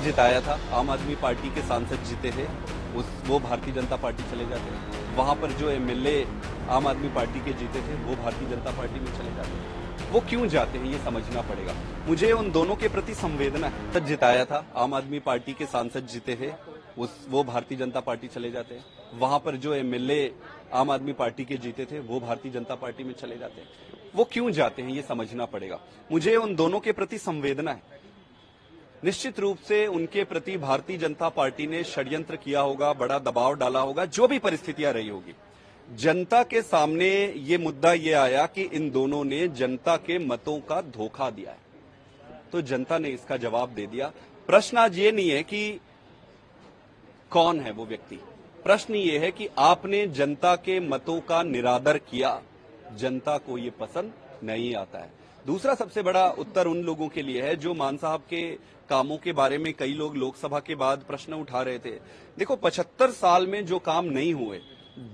सांसद जिताया था, आम आदमी पार्टी के सांसद जीते थे, वो भारतीय जनता पार्टी चले जाते हैं। वहां पर जो एमएलए आम आदमी पार्टी के जीते थे वो भारतीय जनता पार्टी में चले जाते हैं। वो क्यों जाते हैं ये समझना पड़ेगा। मुझे उन दोनों के प्रति संवेदना है। सांसद जिताया था, आम आदमी पार्टी के सांसद जीते थे, वो भारतीय जनता पार्टी चले जाते हैं। वहां पर जो एमएलए आम आदमी पार्टी के जीते थे वो भारतीय जनता पार्टी में चले जाते हैं। वो क्यों जाते हैं ये समझना पड़ेगा। मुझे उन दोनों के प्रति संवेदना है। निश्चित रूप से उनके प्रति भारतीय जनता पार्टी ने षड्यंत्र किया होगा, बड़ा दबाव डाला होगा, जो भी परिस्थितियां रही होगी। जनता के सामने ये मुद्दा ये आया कि इन दोनों ने जनता के मतों का धोखा दिया है, तो जनता ने इसका जवाब दे दिया। प्रश्न आज ये नहीं है कि कौन है वो व्यक्ति, प्रश्न ये है कि आपने जनता के मतों का निरादर किया, जनता को ये पसंद नहीं आता है। दूसरा सबसे बड़ा उत्तर उन लोगों के लिए है जो मान साहब के कामों के बारे में कई लोग लोकसभा के बाद प्रश्न उठा रहे थे। देखो, 75 साल में जो काम नहीं हुए,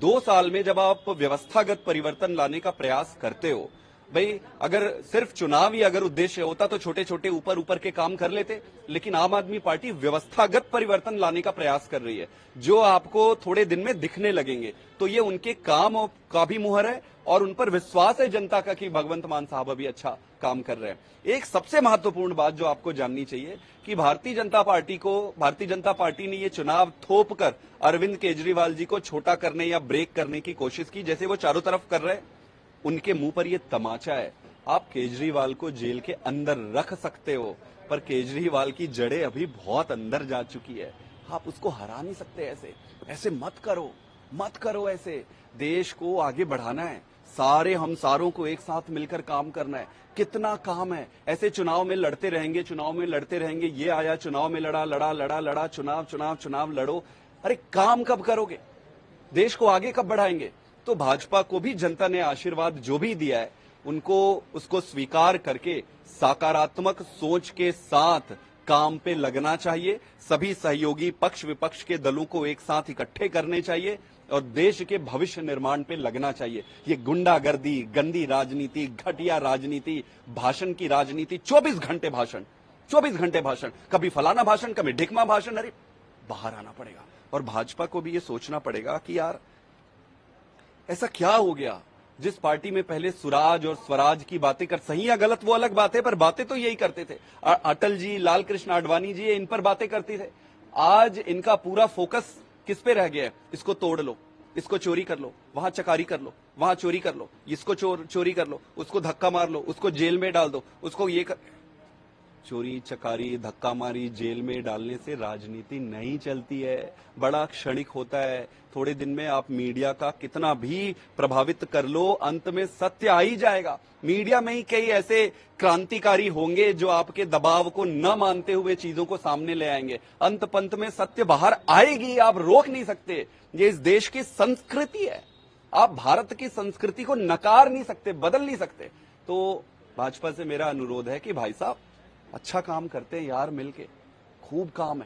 2 साल में जब आप व्यवस्थागत परिवर्तन लाने का प्रयास करते हो, भाई अगर सिर्फ चुनाव ही अगर उद्देश्य होता तो छोटे छोटे ऊपर ऊपर के काम कर लेते, लेकिन आम आदमी पार्टी व्यवस्थागत परिवर्तन लाने का प्रयास कर रही है जो आपको थोड़े दिन में दिखने लगेंगे। तो ये उनके काम का भी मुहर है और उन पर विश्वास है जनता का कि भगवंत मान साहब अभी अच्छा काम कर रहे हैं। एक सबसे महत्वपूर्ण बात जो आपको जाननी चाहिए कि भारतीय जनता पार्टी ने ये चुनाव थोप कर अरविंद केजरीवाल जी को छोटा करने या ब्रेक करने की कोशिश की, जैसे वो चारों तरफ कर रहे हैं। उनके मुंह पर ये तमाचा है। आप केजरीवाल को जेल के अंदर रख सकते हो, पर केजरीवाल की जड़ें अभी बहुत अंदर जा चुकी है। आप उसको हरा नहीं सकते। ऐसे मत करो ऐसे। देश को आगे बढ़ाना है, सारे हम सारों को एक साथ मिलकर काम करना है। कितना काम है। ऐसे चुनाव में लड़ते रहेंगे, ये आया चुनाव में लड़ा, चुनाव लड़ो। अरे काम कब करोगे? देश को आगे कब बढ़ाएंगे? तो भाजपा को भी जनता ने आशीर्वाद जो भी दिया है उसको स्वीकार करके सकारात्मक सोच के साथ काम पे लगना चाहिए। सभी सहयोगी पक्ष विपक्ष के दलों को एक साथ इकट्ठे करने चाहिए और देश के भविष्य निर्माण पे लगना चाहिए। ये गुंडागर्दी, गंदी राजनीति, घटिया राजनीति, भाषण की राजनीति, 24 घंटे भाषण, कभी फलाना भाषण, कभी ढिकमा भाषण। अरे बाहर आना पड़ेगा और भाजपा को भी ये सोचना पड़ेगा कि यार ऐसा क्या हो गया। जिस पार्टी में पहले सुराज और स्वराज की बातें कर, सही या गलत वो अलग बात है, पर बातें तो यही करते थे। अटल जी, लाल कृष्ण आडवाणी जी, इन पर बातें करते थे। आज इनका पूरा फोकस किस पे रह गया है? इसको तोड़ लो, इसको चोरी कर लो, वहां चकारी कर लो, वहां चोरी कर लो, इसको चोरी कर लो, उसको धक्का मार लो, उसको जेल में डाल दो, उसको ये कर। चोरी चकारी धक्का मारी जेल में डालने से राजनीति नहीं चलती है। बड़ा क्षणिक होता है। थोड़े दिन में आप मीडिया का कितना भी प्रभावित कर लो, अंत में सत्य आ ही जाएगा। मीडिया में ही कई ऐसे क्रांतिकारी होंगे जो आपके दबाव को न मानते हुए चीजों को सामने ले आएंगे। अंत पंत में सत्य बाहर आएगी, आप रोक नहीं सकते। ये इस देश की संस्कृति है। आप भारत की संस्कृति को नकार नहीं सकते, बदल नहीं सकते। तो भाजपा से मेरा अनुरोध है कि भाई साहब अच्छा काम करते हैं यार, मिलके खूब काम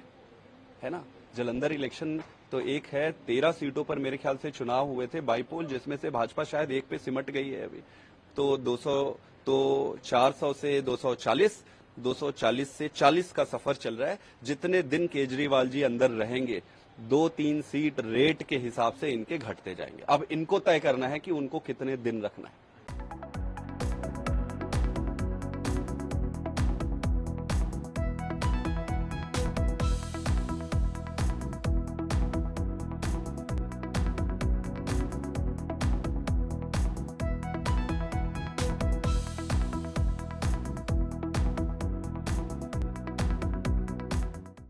है ना। जालंधर इलेक्शन तो एक है, 13 सीटों पर मेरे ख्याल से चुनाव हुए थे बाईपोल, जिसमें से भाजपा शायद एक पे सिमट गई है अभी। तो 400 से 240, 240 से 40 का सफर चल रहा है। जितने दिन केजरीवाल जी अंदर रहेंगे 2-3 सीट रेट के हिसाब से इनके घटते जाएंगे। अब इनको तय करना है कि उनको कितने दिन रखना है।